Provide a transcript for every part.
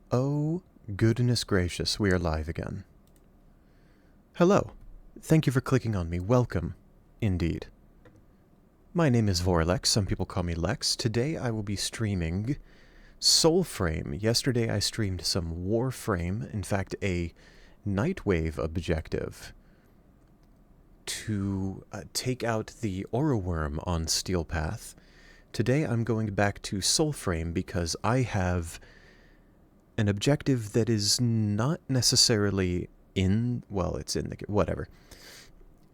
Oh, goodness gracious, we are live again. Hello. Thank you for clicking on me. Welcome, indeed. My name is Vorlex. Some people call me Lex. Today I will be streaming Soulframe. Yesterday I streamed some Warframe, in fact a Nightwave objective, to take out the Aura Worm on Steel Path. Today I'm going back to Soulframe because I have an objective that is not necessarily in, well, it's in the, whatever.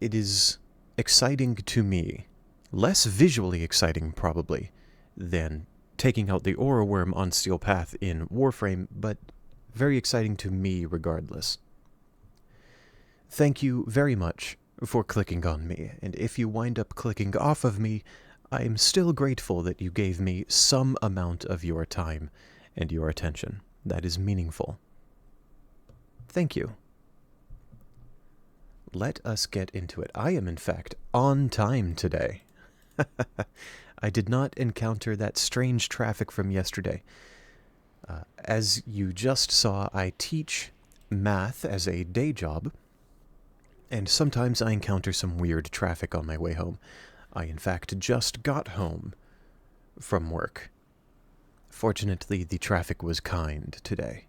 It is exciting to me. Less visually exciting, probably, than taking out the Aura Worm on Steel Path in Warframe, but very exciting to me regardless. Thank you very much for clicking on me, and if you wind up clicking off of me, I am still grateful that you gave me some amount of your time and your attention. That is meaningful. Thank you. Let us get into it. I am, in fact, on time today. I did not encounter that strange traffic from yesterday. As you just saw, I teach math as a day job, and sometimes I encounter some weird traffic on my way home. I, in fact, just got home from work. Fortunately, the traffic was kind today.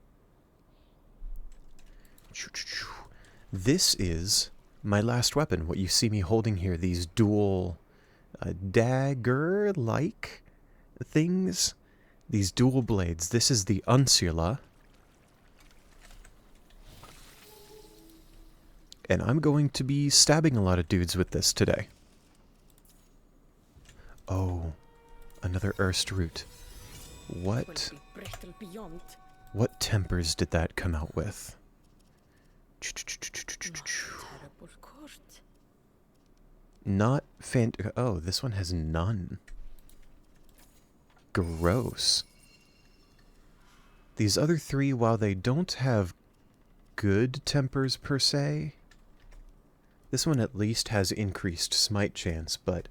This is my last weapon, what you see me holding here, these dual dagger-like things. These dual blades. This is the Unsula. And I'm going to be stabbing a lot of dudes with this today. Oh, another Erst root. What tempers did that come out with? Not oh, this one has none. Gross. These other three, while they don't have good tempers per se, this one at least has increased smite chance, but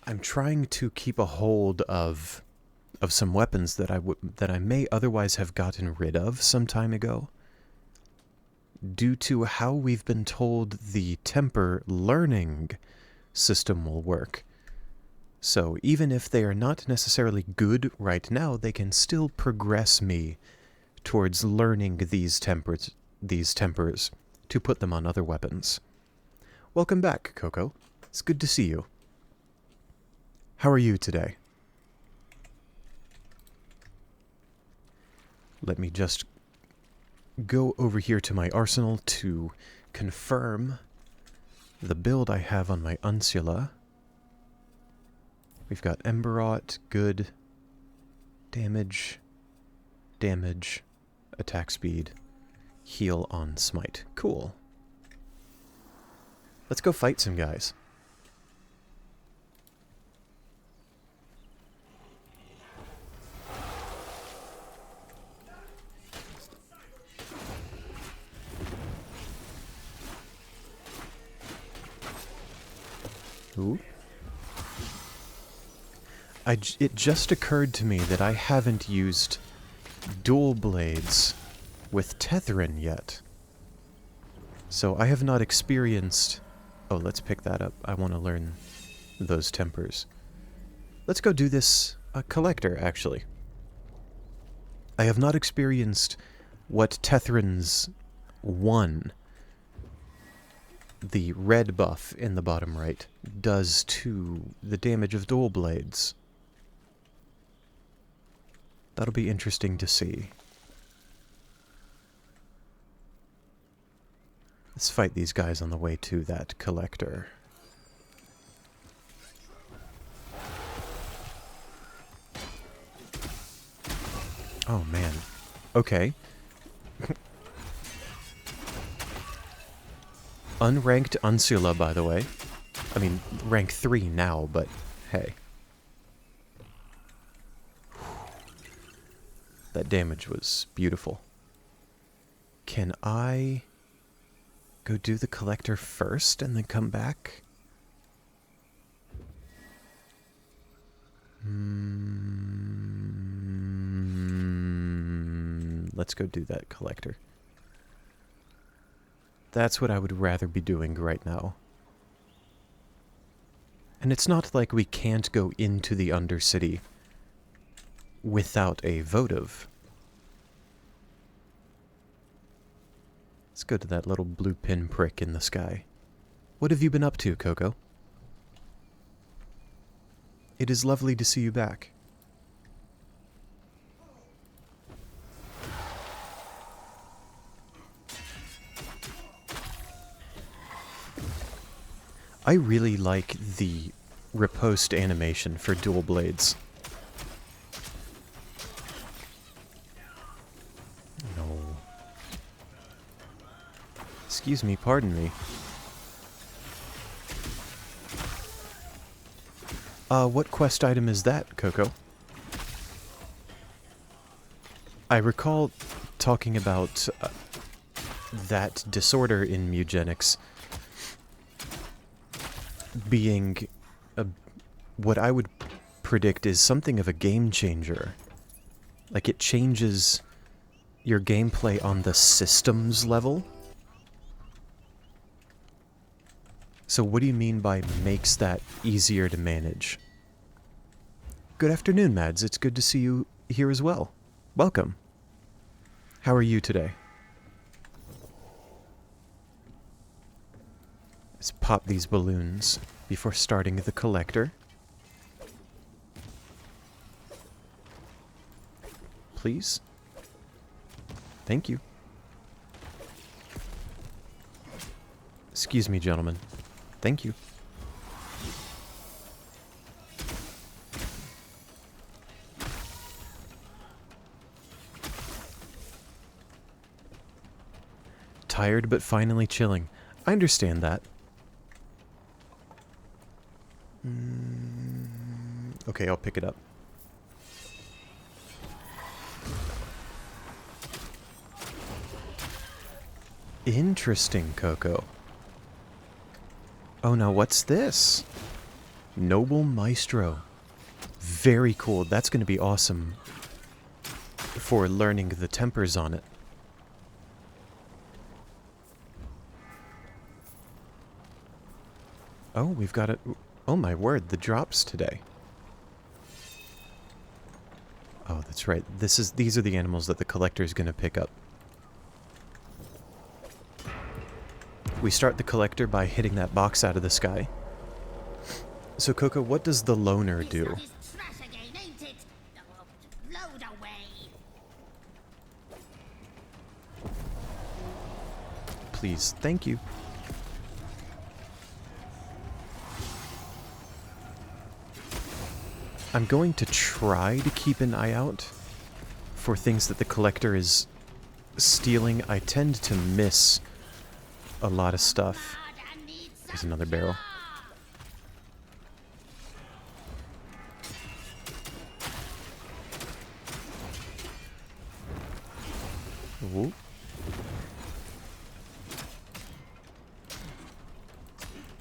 I'm trying to keep a hold of some weapons that I may otherwise have gotten rid of some time ago, due to how we've been told the temper learning system will work. So even if they are not necessarily good right now, they can still progress me towards learning these tempers to put them on other weapons. Welcome back, Coco. It's good to see you. How are you today? Let me just go over here to my arsenal to confirm the build I have on my Unsula. We've got Emberot, good. Damage, attack speed, heal on smite. Cool. Let's go fight some guys. Ooh. It just occurred to me that I haven't used dual blades with Tetherin yet. So I have not experienced... Oh, let's pick that up. I want to learn those tempers. Let's go do this collector, actually. I have not experienced what Tetherin's 1, the red buff in the bottom right, does to the damage of dual blades. That'll be interesting to see. Let's fight these guys on the way to that collector. Oh man. Okay. Unranked Unsula, by the way. I mean, rank 3 now, but hey. That damage was beautiful. Can I go do the collector first and then come back? let's go do that collector. That's what I would rather be doing right now. And it's not like we can't go into the Undercity without a votive. Let's go to that little blue pinprick in the sky. What have you been up to, Coco? It is lovely to see you back. I really like the riposte animation for dual blades. No. Excuse me, pardon me. What quest item is that, Coco? I recall talking about that disorder in Mugenics being what I would predict is something of a game changer. Like, it changes your gameplay on the systems level. So what do you mean by makes that easier to manage? Good afternoon, Mads. It's good to see you here as well. Welcome. How are you today? Let's pop these balloons before starting the collector. Please. Thank you. Excuse me, gentlemen. Thank you. Tired but finally chilling. I understand that. Okay, I'll pick it up. Interesting, Coco. Oh, now what's this? Noble Maestro. Very cool. That's going to be awesome for learning the tempers on it. Oh, we've got it. Oh my word, the drops today. Oh, that's right. These are the animals that the collector is going to pick up. We start the collector by hitting that box out of the sky. So, Coco, what does the loner do? Please, thank you. I'm going to try to keep an eye out for things that the collector is stealing. I tend to miss a lot of stuff. There's another barrel. Whoop.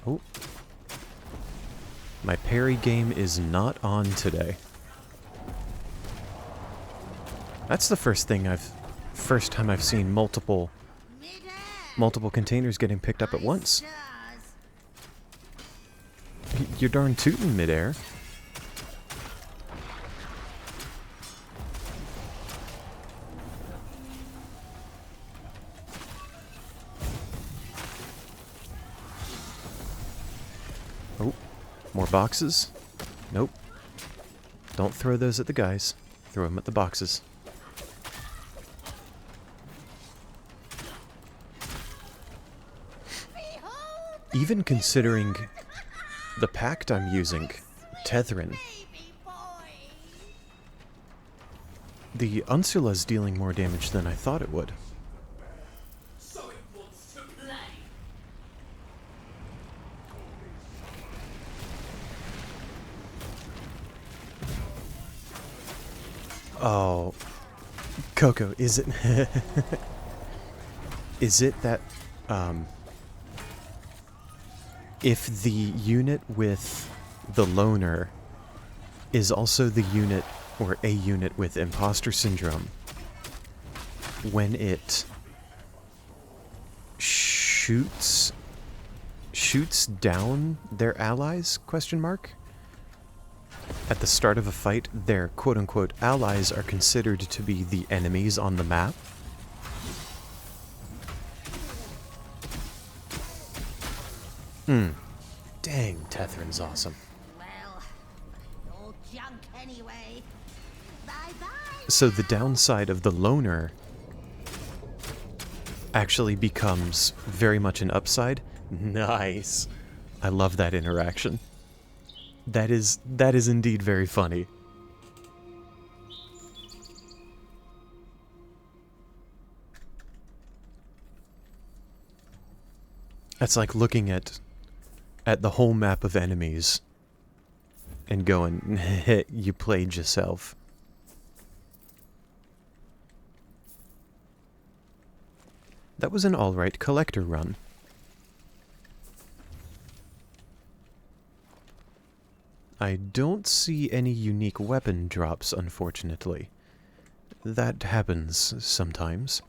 Oh. My parry game is not on today. That's the first time I've seen multiple containers getting picked up at once. You're darn tootin' midair. Oh, more boxes? Nope. Don't throw those at the guys. Throw them at the boxes. Even considering the pact I'm using, Tetherin, the Ursula's dealing more damage than I thought it would. Oh, Coco, is it is it that if the unit with the loner is also the unit or a unit with imposter syndrome, when it shoots down their allies, question mark. At the start of a fight, their quote-unquote allies are considered to be the enemies on the map. Dang, Tethrin's awesome. Well, all junk anyway. Bye-bye. So the downside of the loner actually becomes very much an upside. Nice. I love that interaction. That is indeed very funny. That's like looking at the whole map of enemies and going, you played yourself. That was an alright collector run. I don't see any unique weapon drops, unfortunately. That happens sometimes.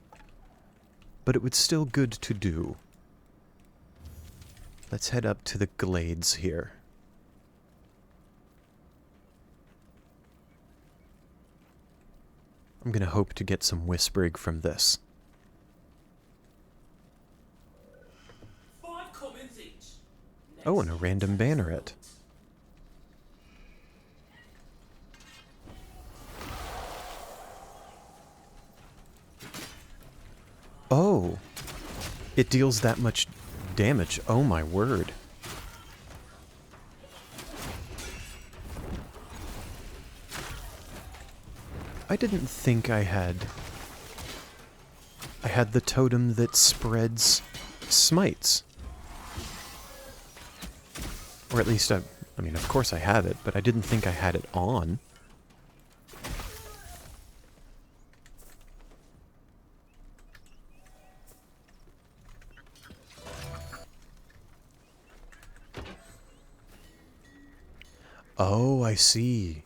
But it was still good to do. Let's head up to the glades here. I'm gonna hope to get some whispering from this. Oh, and a random banneret. Oh, it deals that much damage. Oh my word. I didn't think I had the totem that spreads smites. Or at least I mean, of course I have it, but I didn't think I had it on. Oh, I see.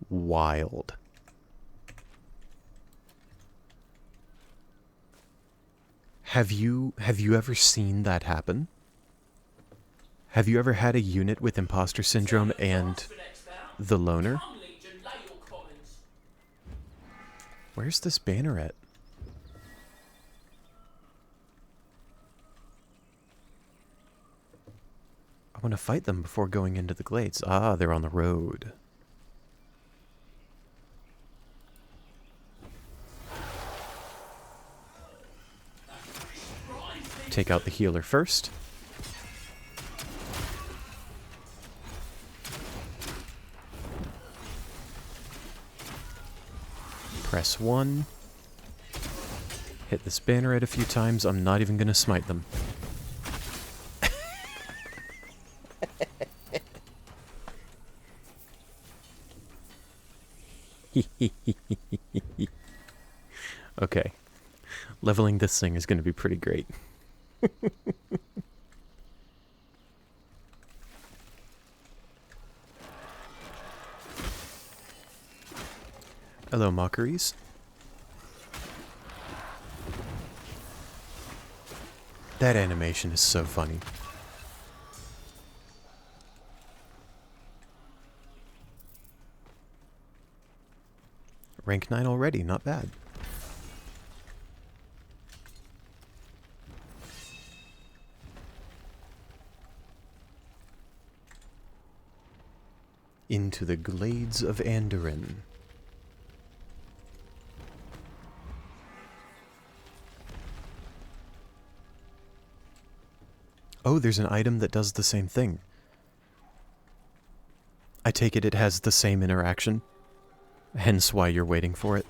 Wild. Have you ever seen that happen? Have you ever had a unit with imposter syndrome and the loner? Where's this banneret? I want to fight them before going into the glades. Ah, they're on the road. Take out the healer first. Press 1. Hit this banneret a few times. I'm not even going to smite them. Okay. Leveling this thing is going to be pretty great. Hello, mockeries. That animation is so funny. Rank 9 already, not bad. Into the glades of Andurin. Oh, there's an item that does the same thing. I take it has the same interaction, hence why you're waiting for it.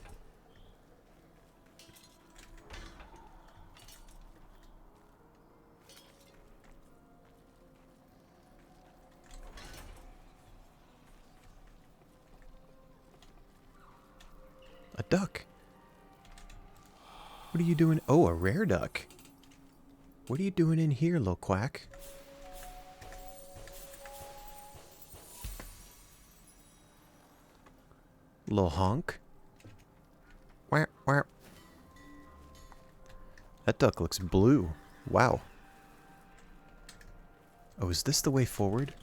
A duck. What are you doing? Oh, a rare duck. What are you doing in here, little quack? Little honk. Wah, wah. That duck looks blue. Wow. Oh, is this the way forward?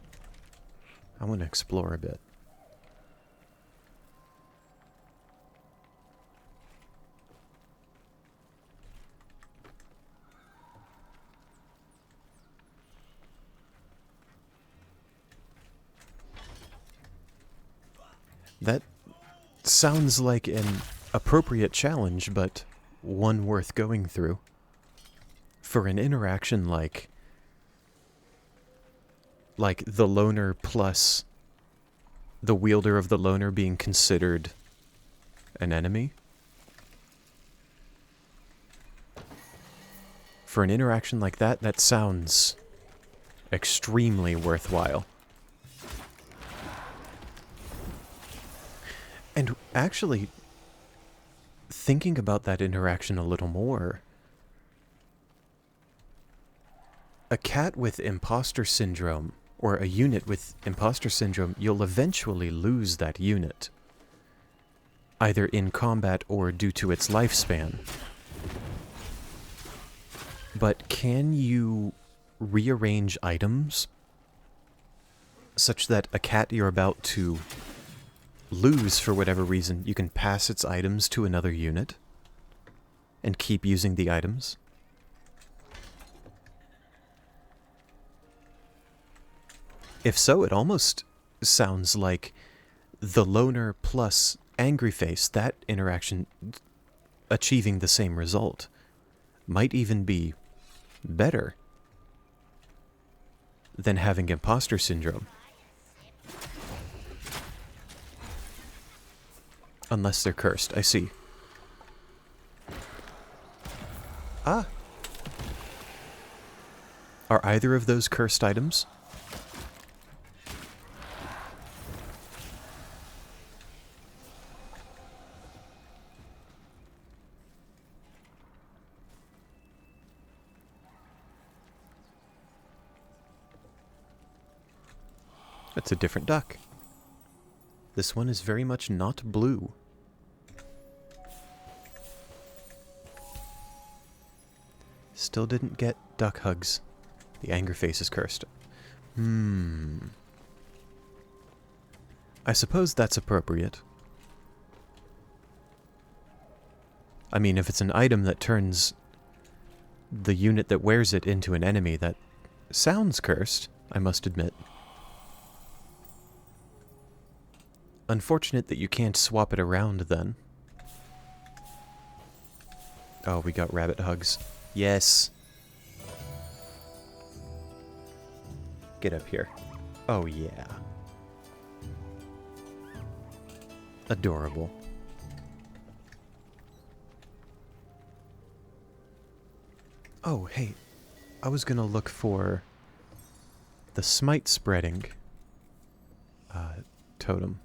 I want to explore a bit. That sounds like an appropriate challenge, but one worth going through. For an interaction like the loner plus the wielder of the loner being considered an enemy. For an interaction like that, that sounds extremely worthwhile. And actually, thinking about that interaction a little more, a cat with imposter syndrome, or a unit with imposter syndrome, you'll eventually lose that unit, either in combat or due to its lifespan. But can you rearrange items such that a cat you're about to lose for whatever reason, you can pass its items to another unit and keep using the items? If so, it almost sounds like the loner plus angry face, that interaction achieving the same result, might even be better than having imposter syndrome. Unless they're cursed, I see. Ah! Are either of those cursed items? That's a different duck. This one is very much not blue. Still didn't get duck hugs. The anger face is cursed. I suppose that's appropriate. I mean, if it's an item that turns the unit that wears it into an enemy, that sounds cursed, I must admit. Unfortunate that you can't swap it around then. Oh, we got rabbit hugs. Yes. Get up here. Oh, yeah. Adorable. Oh, hey. I was gonna look for the smite spreading totem.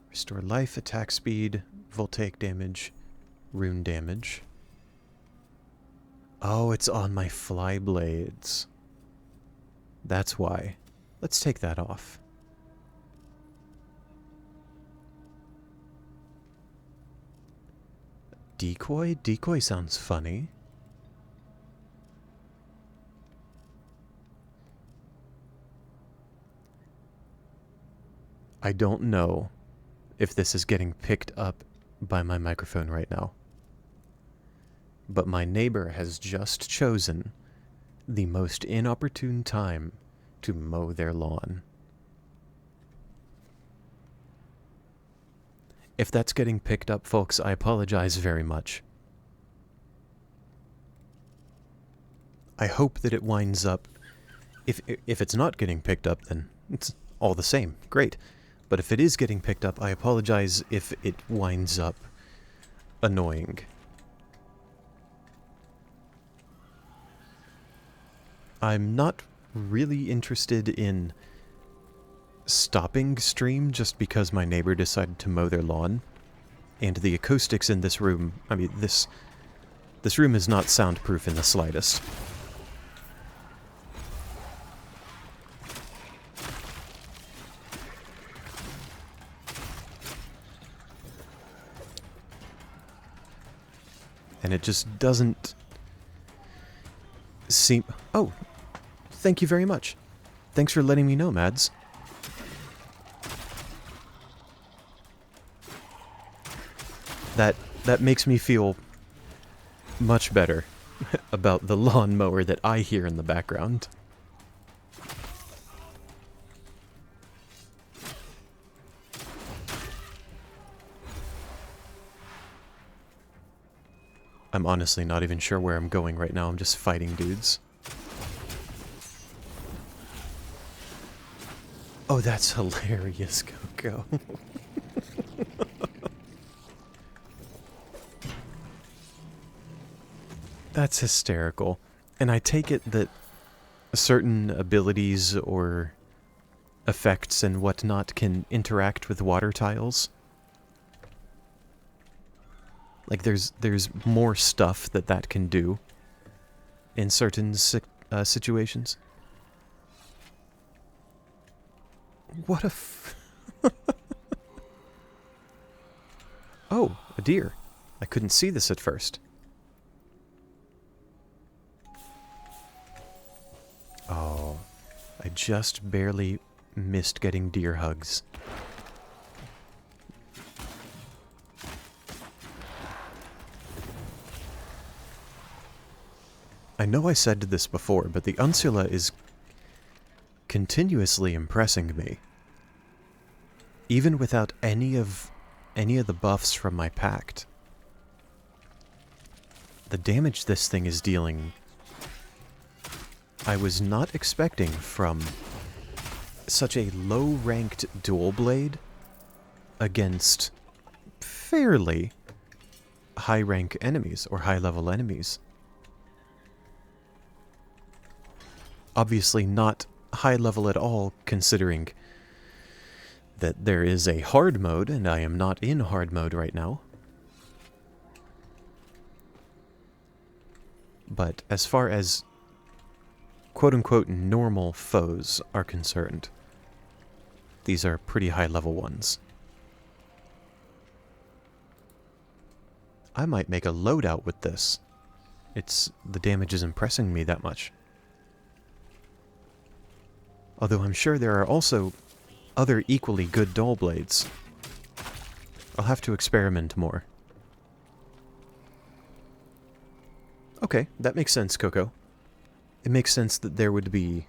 Restore life, attack speed, voltaic damage, rune damage. Oh, it's on my fly blades. That's why. Let's take that off. Decoy? Decoy sounds funny. I don't know if this is getting picked up by my microphone right now, but my neighbor has just chosen the most inopportune time to mow their lawn. If that's getting picked up, folks, I apologize very much. I hope that it winds up... If it's not getting picked up, then it's all the same. Great. But if it is getting picked up, I apologize if it winds up annoying. I'm not really interested in stopping stream just because my neighbor decided to mow their lawn. And the acoustics in this room, I mean, this room is not soundproof in the slightest. And it just doesn't seem... Oh, thank you very much. Thanks for letting me know, Mads. That makes me feel much better about the lawnmower that I hear in the background. I'm honestly not even sure where I'm going right now. I'm just fighting dudes. Oh, that's hilarious, Coco. That's hysterical. And I take it that certain abilities or effects and whatnot can interact with water tiles. Like there's more stuff that can do in certain situations. What a Oh, a deer. I couldn't see this at first. Oh, I just barely missed getting deer hugs. I know I said this before, but the Unsula is continuously impressing me. Even without any of the buffs from my pact. The damage this thing is dealing, I was not expecting from such a low-ranked dual blade against fairly high-rank enemies, or high-level enemies. Obviously not high level at all, considering that there is a hard mode, and I am not in hard mode right now. But as far as quote-unquote normal foes are concerned, these are pretty high-level ones. I might make a loadout with this. The damage is impressing me that much. Although I'm sure there are also other equally good dull blades. I'll have to experiment more. Okay, that makes sense, Coco. It makes sense that there would be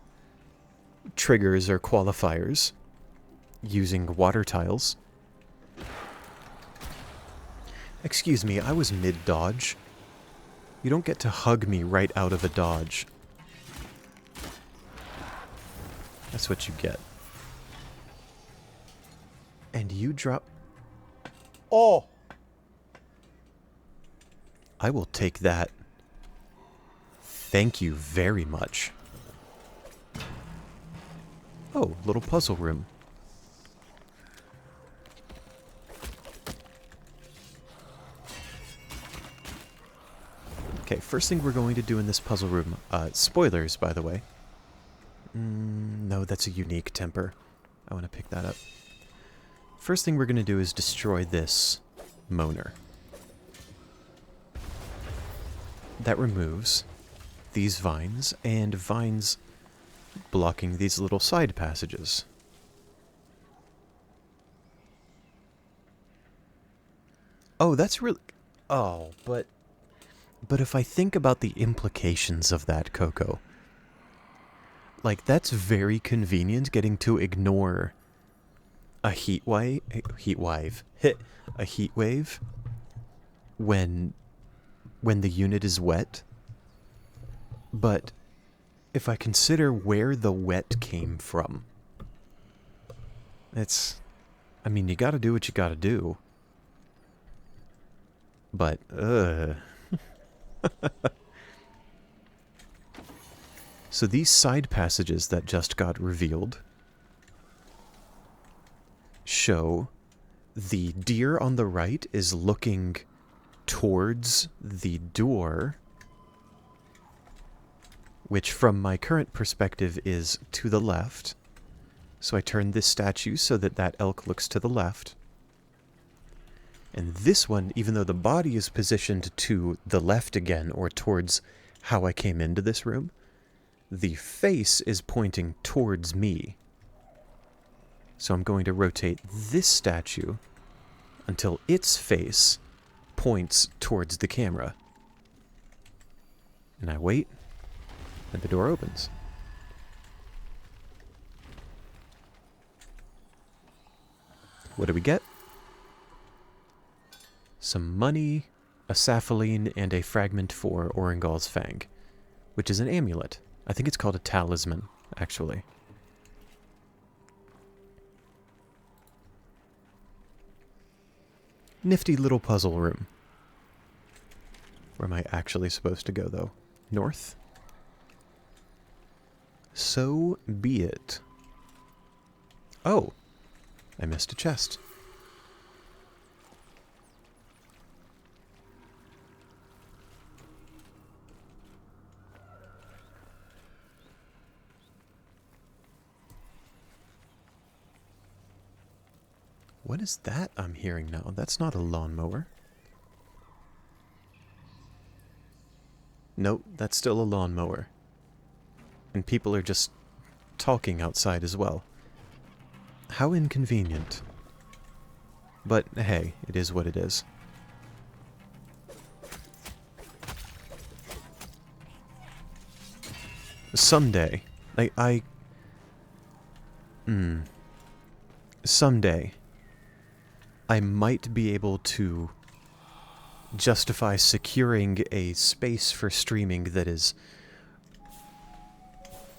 triggers or qualifiers using water tiles. Excuse me, I was mid-dodge. You don't get to hug me right out of a dodge. That's what you get. And you drop... Oh! I will take that. Thank you very much. Oh, little puzzle room. Okay, first thing we're going to do in this puzzle room... spoilers, by the way. No, that's a unique temper. I want to pick that up. First thing we're going to do is destroy this moaner. That removes these vines, and vines blocking these little side passages. Oh, that's really... Oh, but if I think about the implications of that, Coco... Like, that's very convenient, getting to ignore a heat wave when the unit is wet. But if I consider where the wet came from, I mean, you gotta do what you gotta do. But, So these side passages that just got revealed show the deer on the right is looking towards the door, which from my current perspective is to the left. So I turn this statue so that elk looks to the left. And this one, even though the body is positioned to the left again, or towards how I came into this room, the face is pointing towards me. So I'm going to rotate this statue until its face points towards the camera. And I wait, and the door opens. What do we get? Some money, a sapphire, and a fragment for Orengal's Fang, which is an amulet. I think it's called a talisman, actually. Nifty little puzzle room. Where am I actually supposed to go, though? North? So be it. Oh, I missed a chest. What is that I'm hearing now? That's not a lawnmower. Nope, that's still a lawnmower. And people are just talking outside as well. How inconvenient. But hey, it is what it is. Someday, someday, I might be able to justify securing a space for streaming that is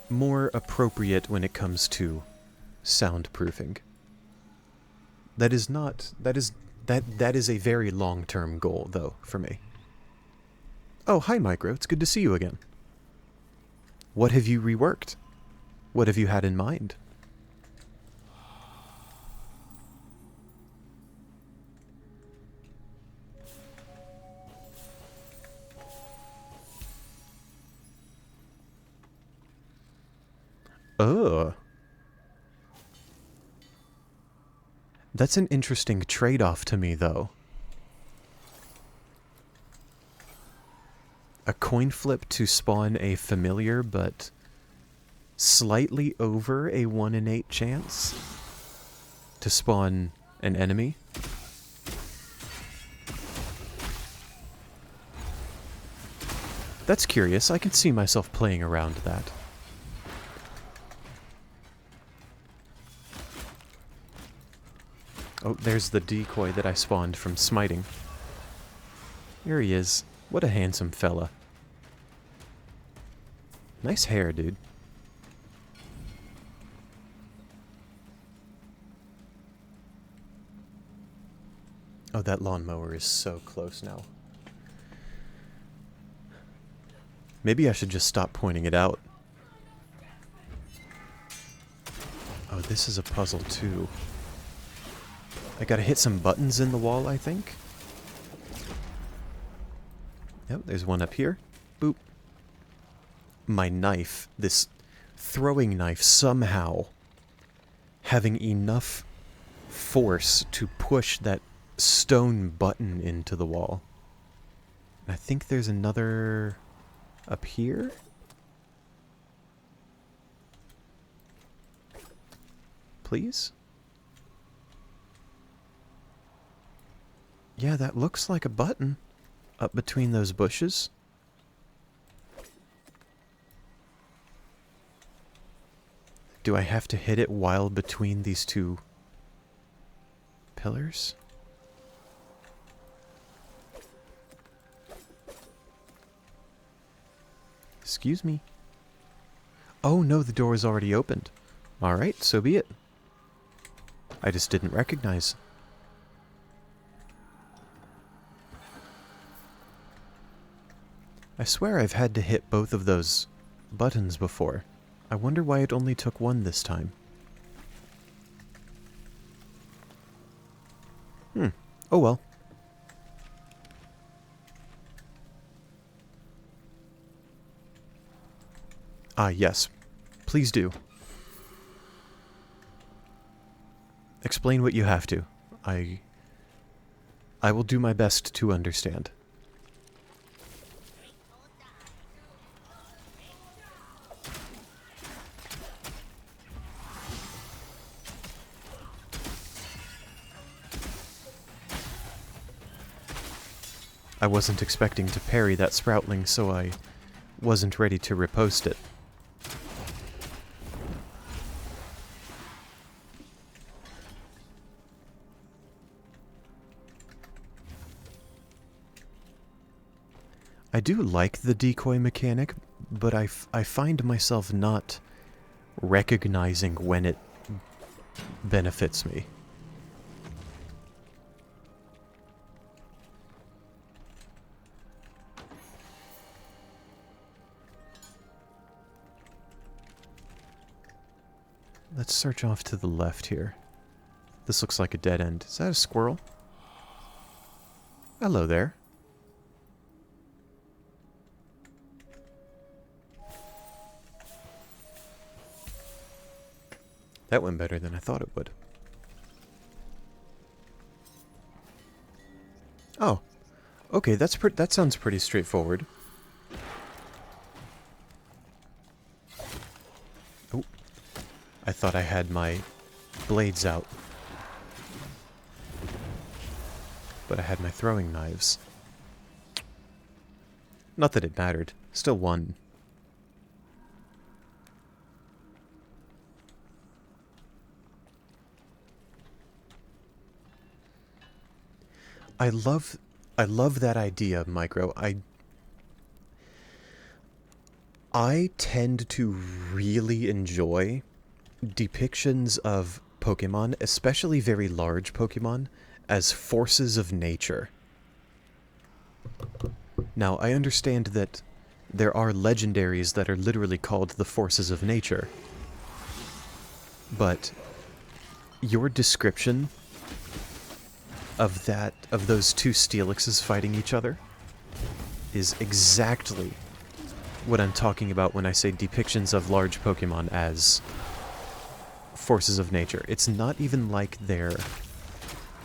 more appropriate when it comes to soundproofing. That is a very long-term goal, though, for me. Oh, hi, Micro. It's good to see you again. What have you reworked? What have you had in mind? Ugh. That's an interesting trade-off to me, though. A coin flip to spawn a familiar, but slightly over a 1 in 8 chance to spawn an enemy. That's curious. I can see myself playing around that. Oh, there's the decoy that I spawned from smiting. Here he is. What a handsome fella. Nice hair, dude. Oh, that lawnmower is so close now. Maybe I should just stop pointing it out. Oh, this is a puzzle too. I gotta hit some buttons in the wall, I think. Yep, there's one up here. Boop. My knife, this throwing knife, somehow having enough force to push that stone button into the wall. And I think there's another up here? Please? Yeah, that looks like a button up between those bushes. Do I have to hit it while between these two pillars? Excuse me. Oh no, the door is already opened. Alright, so be it. I just didn't recognize. I swear I've had to hit both of those buttons before. I wonder why it only took one this time. Oh well. Ah, yes. Please do. Explain what you have to. I I will do my best to understand. I wasn't expecting to parry that Sproutling, so I wasn't ready to riposte it. I do like the decoy mechanic, but I find myself not recognizing when it benefits me. Let's search off to the left here. This looks like a dead end. Is that a squirrel? Hello there. That went better than I thought it would. Oh. Okay, that sounds pretty straightforward. Oh. I thought I had my blades out. But I had my throwing knives. Not that it mattered. Still won. I love that idea, Micro. I tend to really enjoy depictions of Pokemon, especially very large Pokemon, as forces of nature. Now, I understand that there are legendaries that are literally called the forces of nature, but your description of those two Steelixes fighting each other is exactly what I'm talking about when I say depictions of large Pokemon as forces of nature. It's not even like they're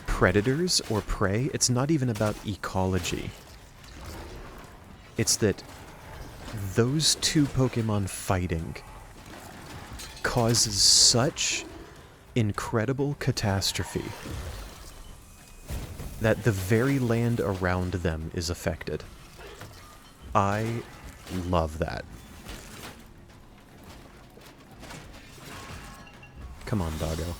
predators or prey. It's not even about ecology. It's that those two Pokemon fighting causes such incredible catastrophe that the very land around them is affected. I love that. Come on, doggo.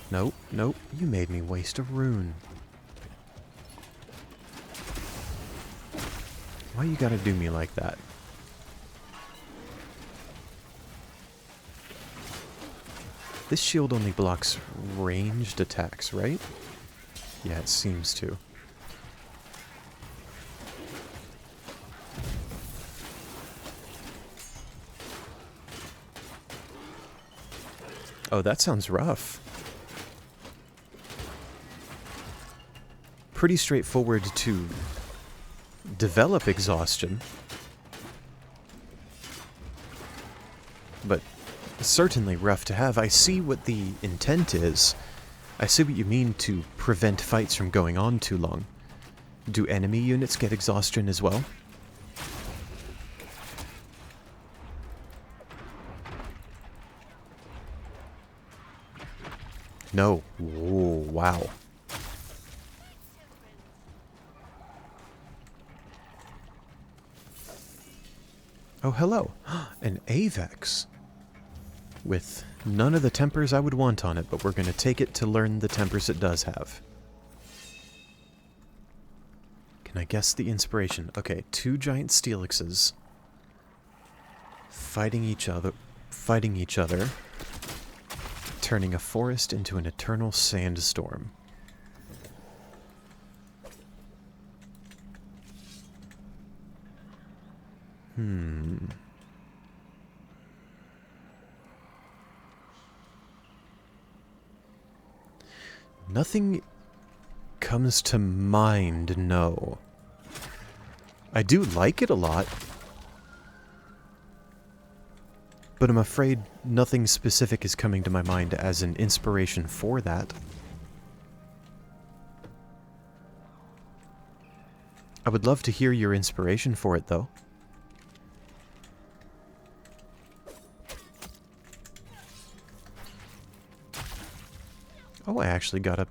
Nope, nope, you made me waste a rune. Why you gotta do me like that? This shield only blocks ranged attacks, right? Yeah, it seems to. Oh, that sounds rough. Pretty straightforward to develop exhaustion, but certainly rough to have. I see what the intent is. I see what you mean to prevent fights from going on too long. Do enemy units get exhaustion as well? No. Whoa, wow. Oh, hello. An Avex. With none of the tempers I would want on it, but we're going to take it to learn the tempers it does have. Can I guess the inspiration? Okay, two giant Steelixes fighting each other, turning a forest into an eternal sandstorm. Nothing comes to mind, no. I do like it a lot, but I'm afraid nothing specific is coming to my mind as an inspiration for that. I would love to hear your inspiration for it, though. Oh, I actually got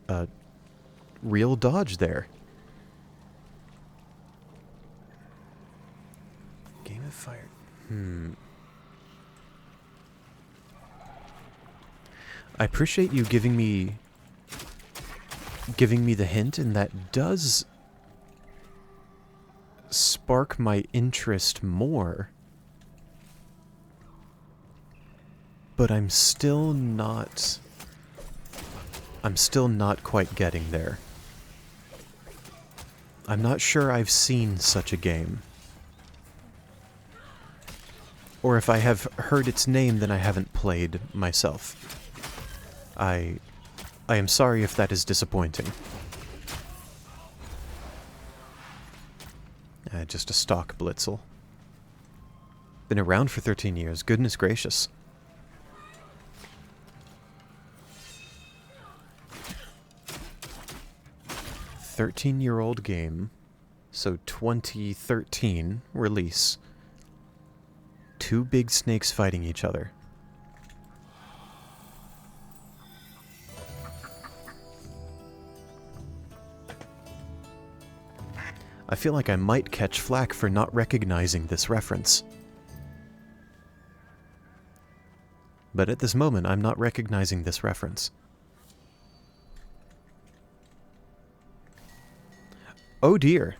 a real dodge there. Game of Fire. I appreciate you giving me the hint, and that does spark my interest more. But I'm still not quite getting there. I'm not sure I've seen such a game. Or if I have heard its name, then I haven't played myself. I am sorry if that is disappointing. Just a stock Blitzel. Been around for 13 years. Goodness gracious. "13-year-old game." So 2013 release. Two big snakes fighting each other. I feel like I might catch flack for not recognizing this reference. But at this moment, I'm not recognizing this reference. Oh dear.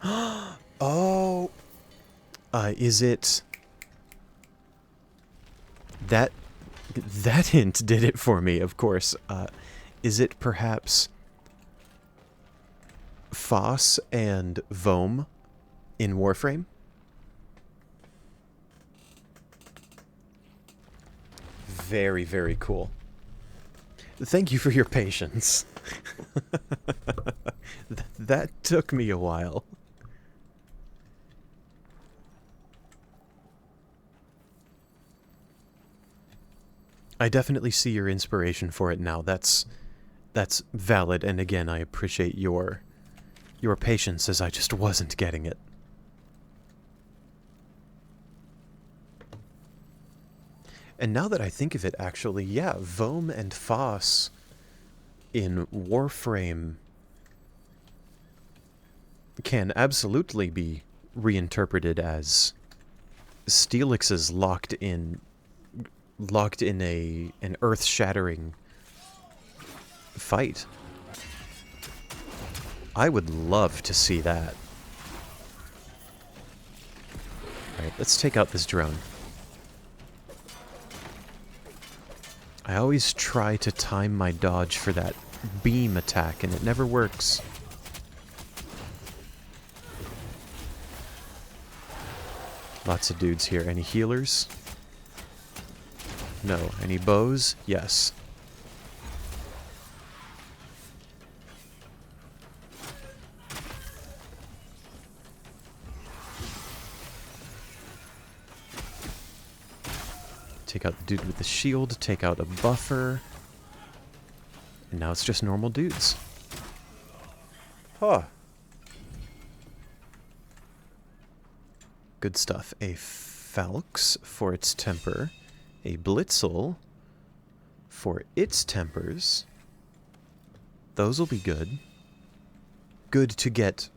Oh. Is it... That hint did it for me, of course. Is it perhaps Foss and Vohm in Warframe? Very, very cool. Thank you for your patience. That took me a while. I definitely see your inspiration for it now. That's valid, and again, I appreciate your patience, as I just wasn't getting it. And now that I think of it, actually, yeah, Vohm and Foss in Warframe can absolutely be reinterpreted as Steelix's locked in an earth-shattering fight. I would love to see that. Alright, let's take out this drone. I always try to time my dodge for that beam attack, and it never works. Lots of dudes here. Any healers? No. Any bows? Yes. Take out the dude with the shield, take out a buffer. And now it's just normal dudes. Huh. Good stuff. A Falx for its temper. A Blitzel for its tempers. Those will be good. Good to get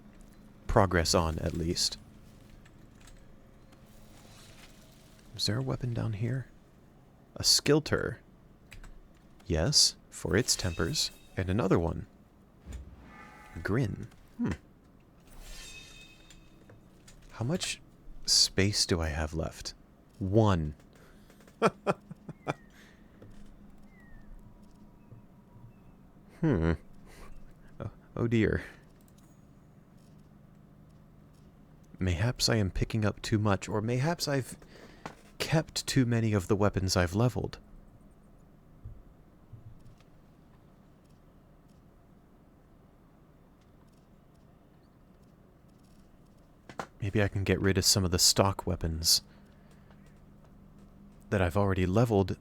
progress on, at least. Is there a weapon down here? A Skilter. Yes, for its tempers. And another one. Grin. How much space do I have left? 1. Oh dear. Mayhaps I am picking up too much, or mayhaps I've kept too many of the weapons I've leveled. Maybe I can get rid of some of the stock weapons that I've already leveled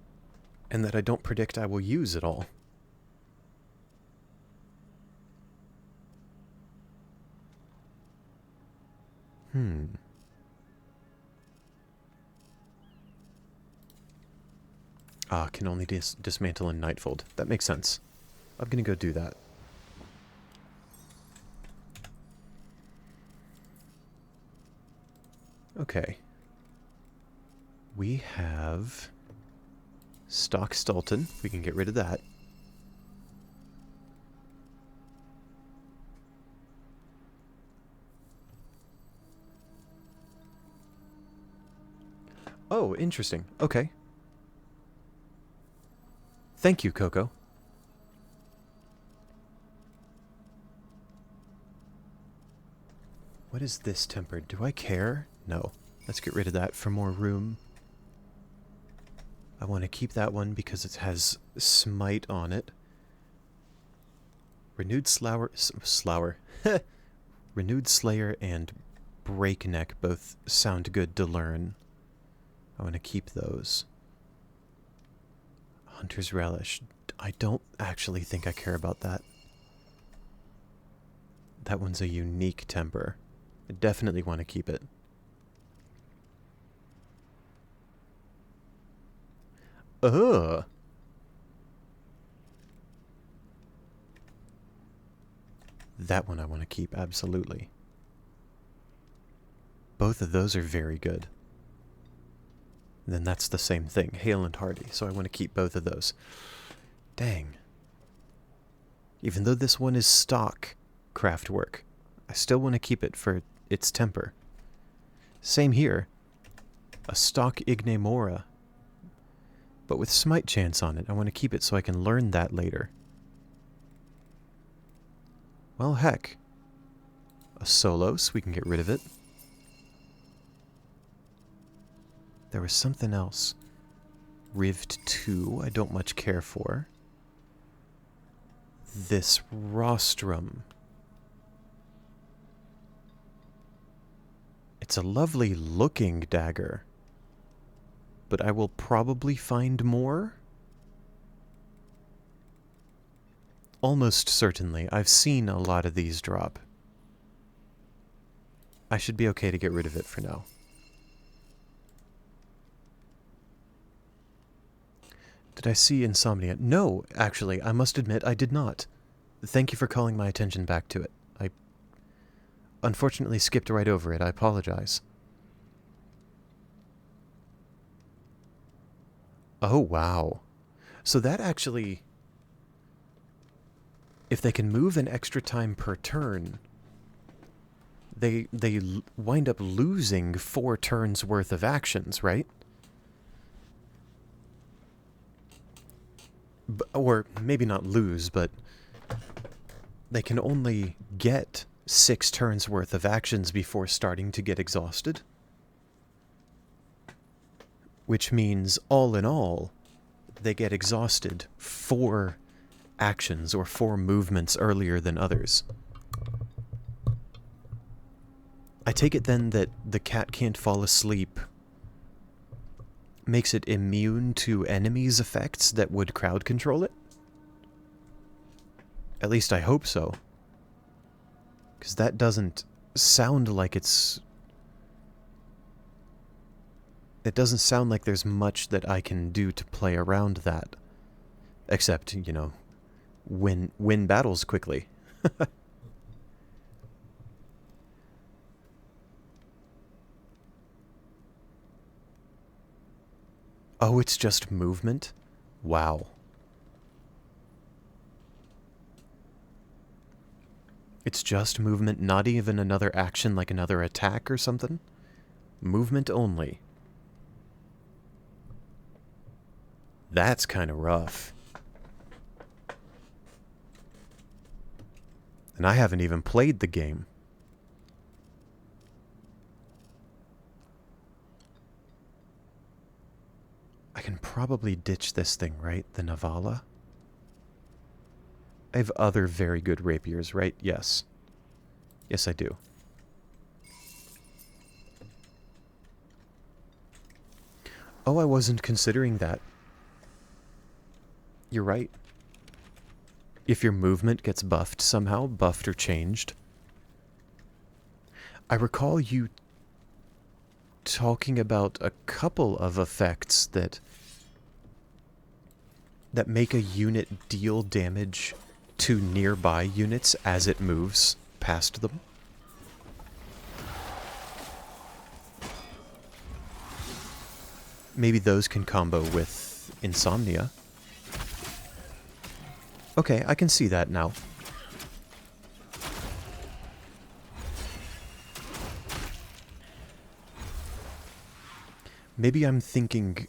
and that I don't predict I will use at all. Ah, can only dismantle in Nightfold. That makes sense. I'm gonna go do that. Okay. We have Stock Stilton. We can get rid of that. Oh, interesting. Okay. Thank you, Coco. What is this tempered? Do I care? No. Let's get rid of that for more room. I want to keep that one because it has Smite on it. Renewed Renewed Slayer and Breakneck both sound good to learn. I want to keep those. Hunter's Relish. I don't actually think I care about that. That one's a unique temper. I definitely want to keep it. Ugh. That one I want to keep, absolutely. Both of those are very good. Then that's the same thing, Hale and Hardy, so I want to keep both of those. Dang. Even though this one is stock craftwork, I still want to keep it for its temper. Same here. A stock Ignemora, but with Smite Chance on it. I want to keep it so I can learn that later. Well, heck. A Solos, we can get rid of it. There was something else. Rived 2, I don't much care for. This Rostrum. It's a lovely looking dagger. But I will probably find more? Almost certainly. I've seen a lot of these drop. I should be okay to get rid of it for now. Did I see Insomnia? No, actually, I must admit I did not. Thank you for calling my attention back to it. I unfortunately skipped right over it. I apologize. Oh, wow. So that actually... If they can move an extra time per turn, they wind up losing 4 turns worth of actions, right? Or maybe not lose, but they can only get 6 turns worth of actions before starting to get exhausted. Which means, all in all, they get exhausted 4 actions or 4 movements earlier than others. I take it then that the cat can't fall asleep makes it immune to enemies' effects that would crowd control it? At least I hope so. Because that doesn't sound like it's... It doesn't sound like there's much that I can do to play around that. Except, you know, win battles quickly. Oh, it's just movement? Wow. It's just movement, not even another action like another attack or something? Movement only. That's kind of rough. And I haven't even played the game. I can probably ditch this thing, right? The Navala? I have other very good rapiers, right? Yes. Yes, I do. Oh, I wasn't considering that. You're right. If your movement gets buffed somehow, buffed or changed. I recall you talking about a couple of effects that make a unit deal damage to nearby units as it moves past them. Maybe those can combo with Insomnia. Okay, I can see that now. Maybe I'm thinking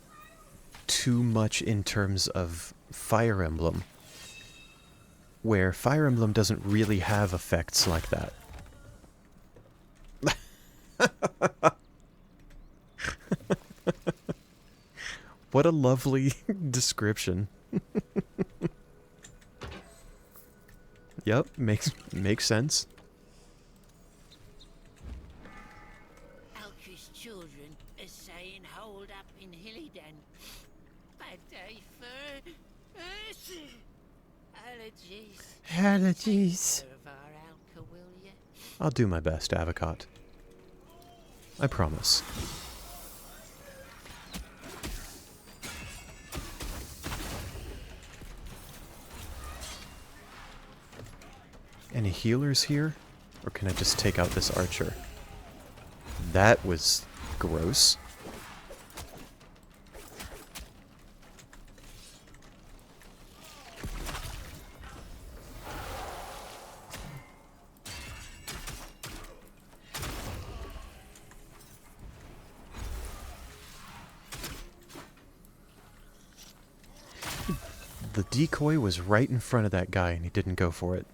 too much in terms of Fire Emblem, where Fire Emblem doesn't really have effects like that. What a lovely description. Yep, makes sense. Altri's children are saying hold up in Hillidan. Bad day for allergies. Allergies. Take care of our Alka, will you? I'll do my best, Avocot. I promise. Any healers here? Or can I just take out this archer? That was gross. The decoy was right in front of that guy and he didn't go for it.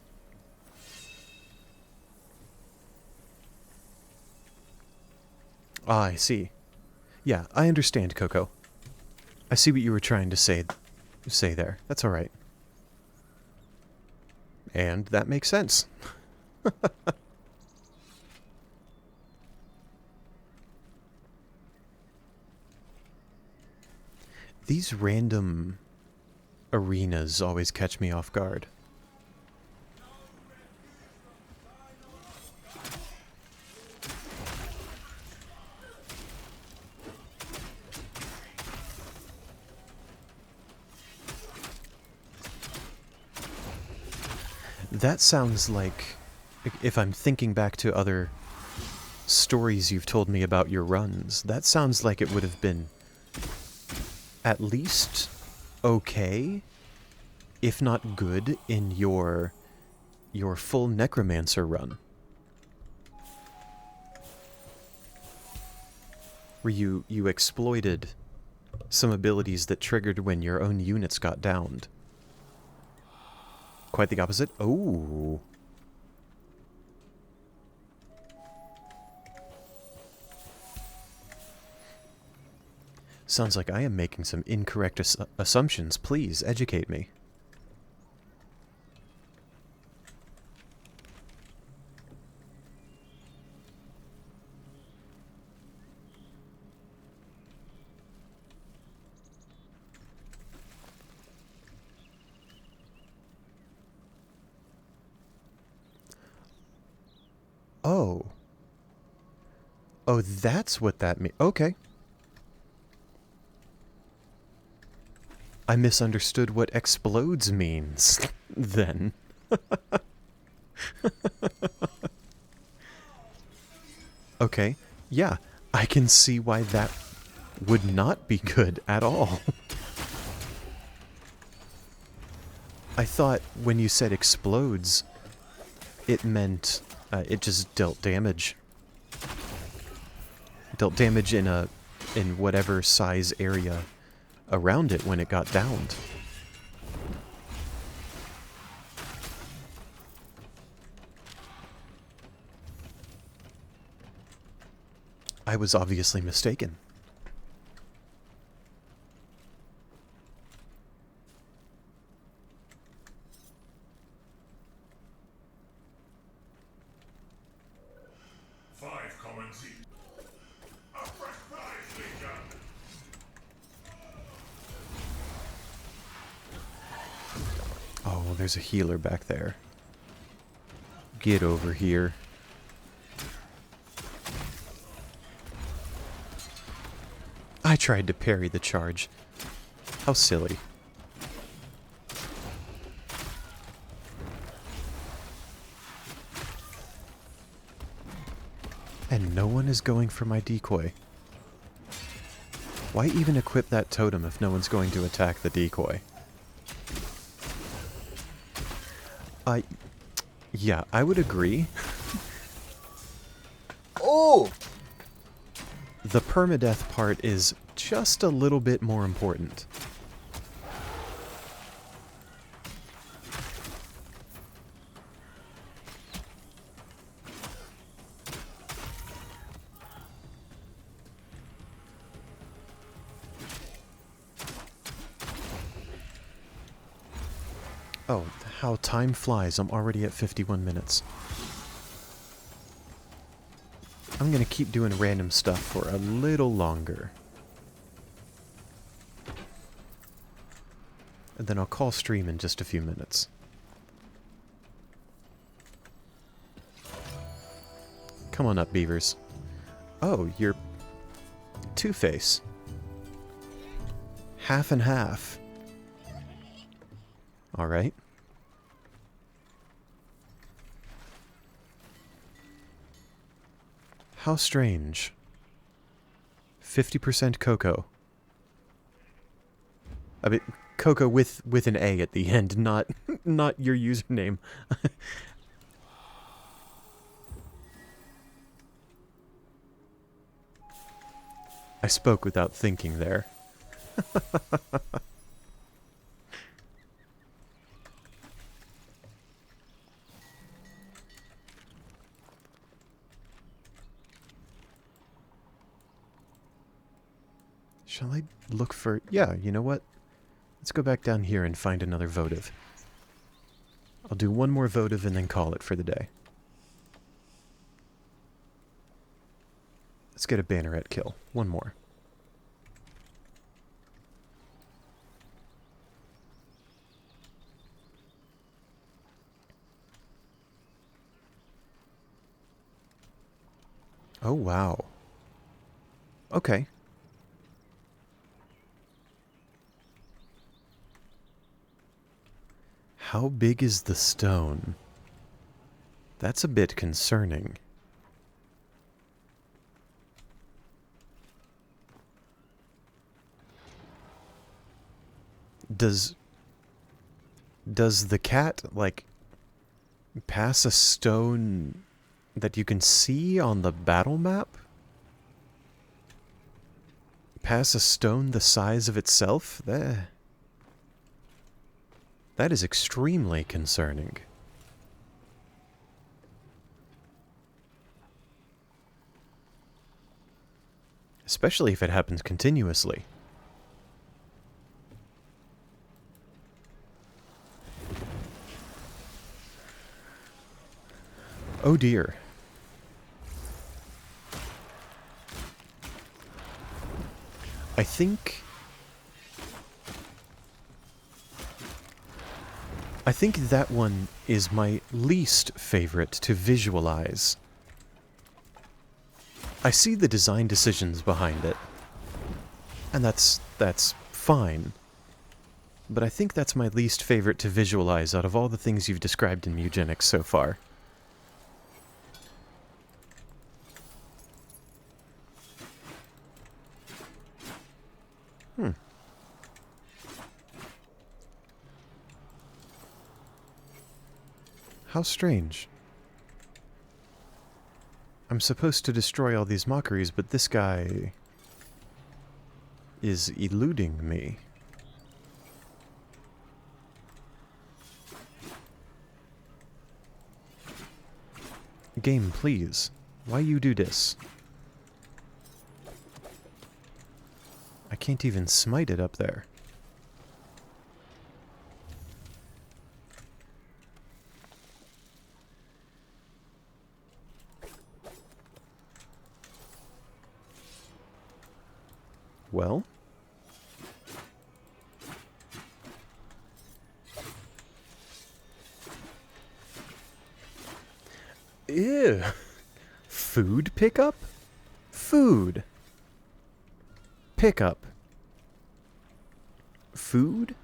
Ah, I see. Yeah, I understand, Coco. I see what you were trying to say there. That's all right. And that makes sense. These random arenas always catch me off guard. That sounds like, if I'm thinking back to other stories you've told me about your runs, that sounds like it would have been at least okay, if not good, in your full Necromancer run. Where you exploited some abilities that triggered when your own units got downed. Quite the opposite. Oh. Sounds like I am making some incorrect assumptions. Please, educate me. Oh. Oh, that's what that means. Okay. I misunderstood what explodes means, then. Okay, yeah, I can see why that would not be good at all. I thought when you said explodes, it meant it just dealt damage. Dealt damage in whatever size area around it when it got downed. I was obviously mistaken. Oh, there's a healer back there. Get over here. I tried to parry the charge. How silly. And no one is going for my decoy. Why even equip that totem if no one's going to attack the decoy? Yeah, I would agree. Oh! The permadeath part is just a little bit more important. Oh, how time flies. I'm already at 51 minutes. I'm gonna keep doing random stuff for a little longer. And then I'll call stream in just a few minutes. Come on up, beavers. Oh, you're Two-Face. Half and half. Alright. How strange. 50% cocoa. I mean, cocoa with an A at the end, not your username. I spoke without thinking there. Shall I look for... Yeah, you know what? Let's go back down here and find another votive. I'll do one more votive and then call it for the day. Let's get a banneret kill. One more. Oh, wow. Okay. How big is the stone? That's a bit concerning. Does the cat, like, pass a stone that you can see on the battle map? Pass a stone the size of itself? That is extremely concerning. Especially if it happens continuously. Oh dear. I think that one is my least favorite to visualize. I see the design decisions behind it, and that's fine. But I think that's my least favorite to visualize out of all the things you've described in eugenics so far. How strange. I'm supposed to destroy all these mockeries, but this guy is eluding me. Game, please. Why you do this? I can't even smite it up there. Well? Ew. Food pickup? Food. pickup. Food?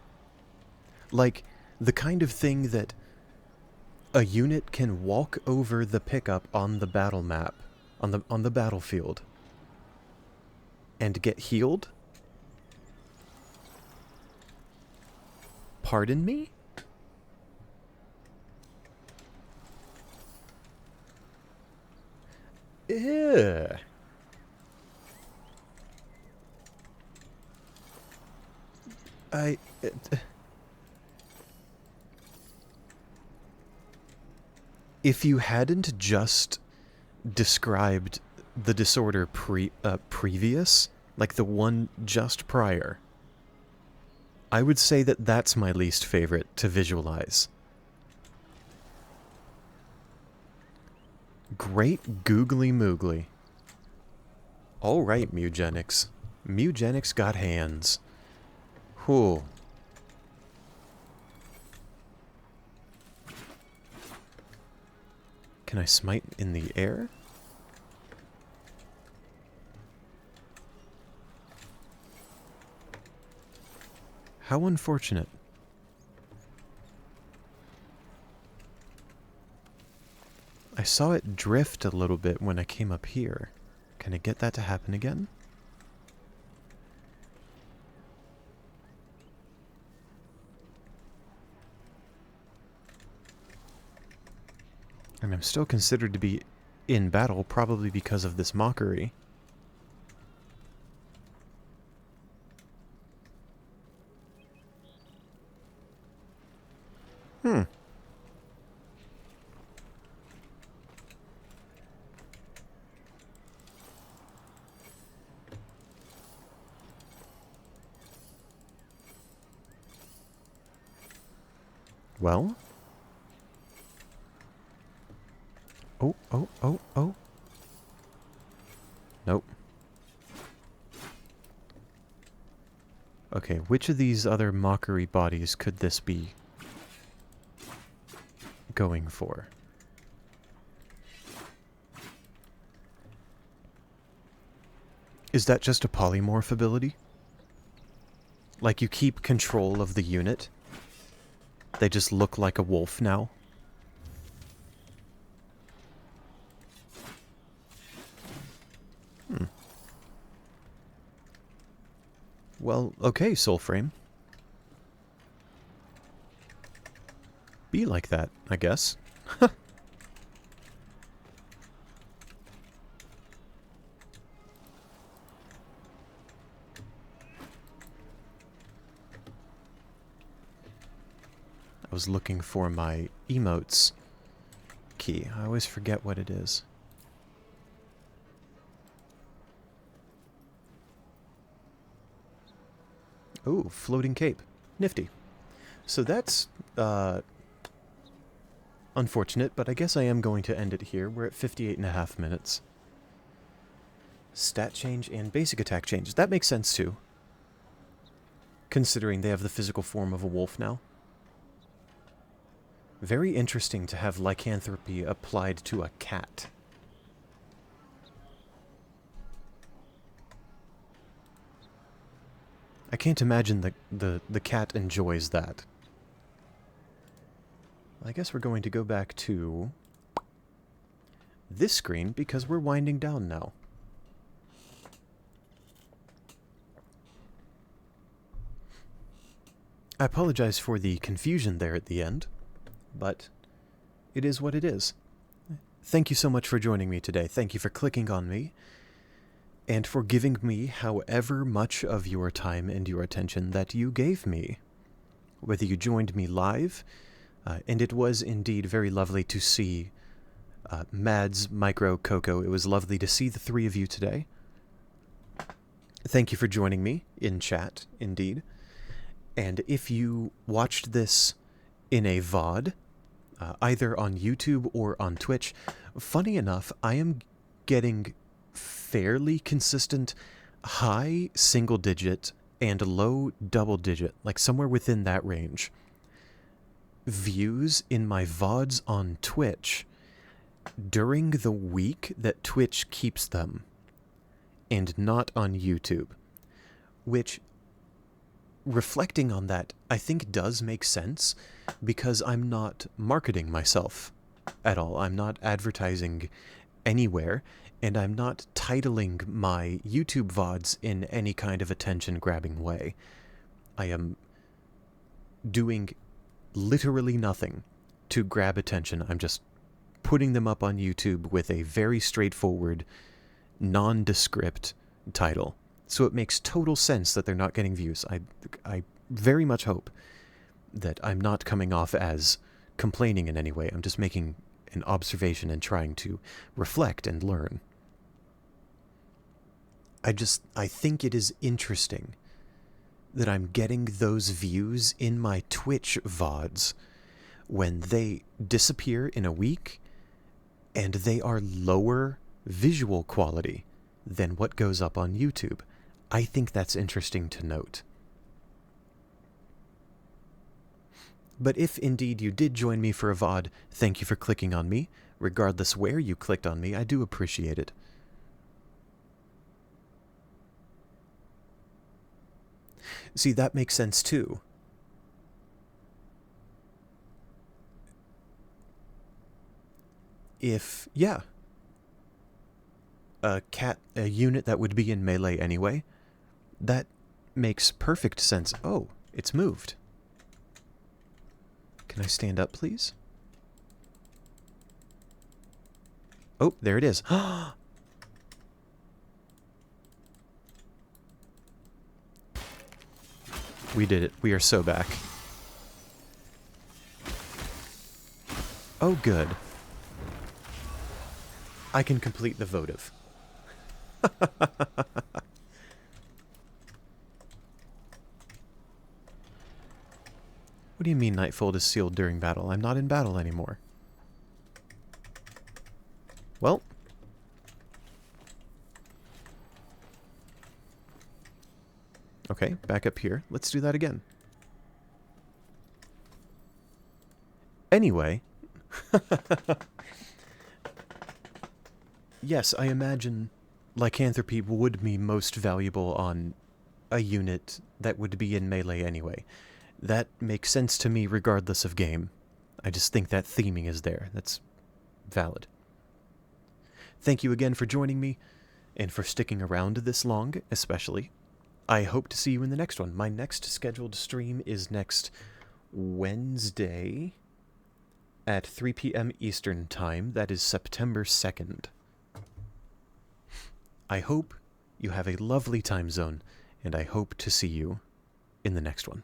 Like, the kind of thing that a unit can walk over the pickup on the battle map, on the battlefield, and get healed? Pardon me? Ew. If you hadn't just described the disorder previous, like the one just prior, I would say that that's my least favorite to visualize. Great googly moogly. Alright, Mugenics. Mugenics got hands. Whew. Can I smite in the air? How unfortunate. I saw it drift a little bit when I came up here. Can I get that to happen again? And I'm still considered to be in battle, probably because of this mockery. Well? Oh. Nope. Okay, which of these other mockery bodies could this be going for? Is that just a polymorph ability? Like you keep control of the unit? They just look like a wolf now? Well, okay, Soulframe. Be like that, I guess. I was looking for my emotes key. I always forget what it is. Ooh, floating cape. Nifty. So that's, unfortunate, but I guess I am going to end it here. We're at 58.5 minutes. Stat change and basic attack change. That makes sense, too. Considering they have the physical form of a wolf now. Very interesting to have lycanthropy applied to a cat. I can't imagine the cat enjoys that. I guess we're going to go back to this screen because we're winding down now. I apologize for the confusion there at the end, but it is what it is. Thank you so much for joining me today. Thank you for clicking on me. And for giving me however much of your time and your attention that you gave me. Whether you joined me live, and it was indeed very lovely to see Mads, Micro, Coco. It was lovely to see the three of you today. Thank you for joining me in chat, indeed. And if you watched this in a VOD, either on YouTube or on Twitch, funny enough, I am getting fairly consistent high single digit and low double digit, like somewhere within that range, views in my VODs on Twitch during the week that Twitch keeps them, and not on YouTube. which, reflecting on that, I think does make sense, because I'm not marketing myself at all. I'm not advertising anywhere, and I'm not titling my YouTube VODs in any kind of attention-grabbing way. I am doing literally nothing to grab attention. I'm just putting them up on YouTube with a very straightforward, nondescript title. So it makes total sense that they're not getting views. I very much hope that I'm not coming off as complaining in any way. I'm just making an observation and trying to reflect and learn. I think it is interesting that I'm getting those views in my Twitch VODs when they disappear in a week and they are lower visual quality than what goes up on YouTube. I think that's interesting to note. But if indeed you did join me for a VOD, thank you for clicking on me. Regardless where you clicked on me, I do appreciate it. See, that makes sense too. If, yeah, a unit that would be in melee anyway, that makes perfect sense. Oh, it's moved. Can I stand up, please? Oh, there it is. We did it. We are so back. Oh, good. I can complete the votive. What do you mean Nightfold is sealed during battle? I'm not in battle anymore. Well. Okay, back up here. Let's do that again. Anyway. Yes, I imagine lycanthropy would be most valuable on a unit that would be in melee anyway. That makes sense to me regardless of game. I just think that theming is there. That's valid. Thank you again for joining me, and for sticking around this long, especially. I hope to see you in the next one. My next scheduled stream is next Wednesday at 3 p.m. Eastern Time. That is September 2nd. I hope you have a lovely time zone, and I hope to see you in the next one.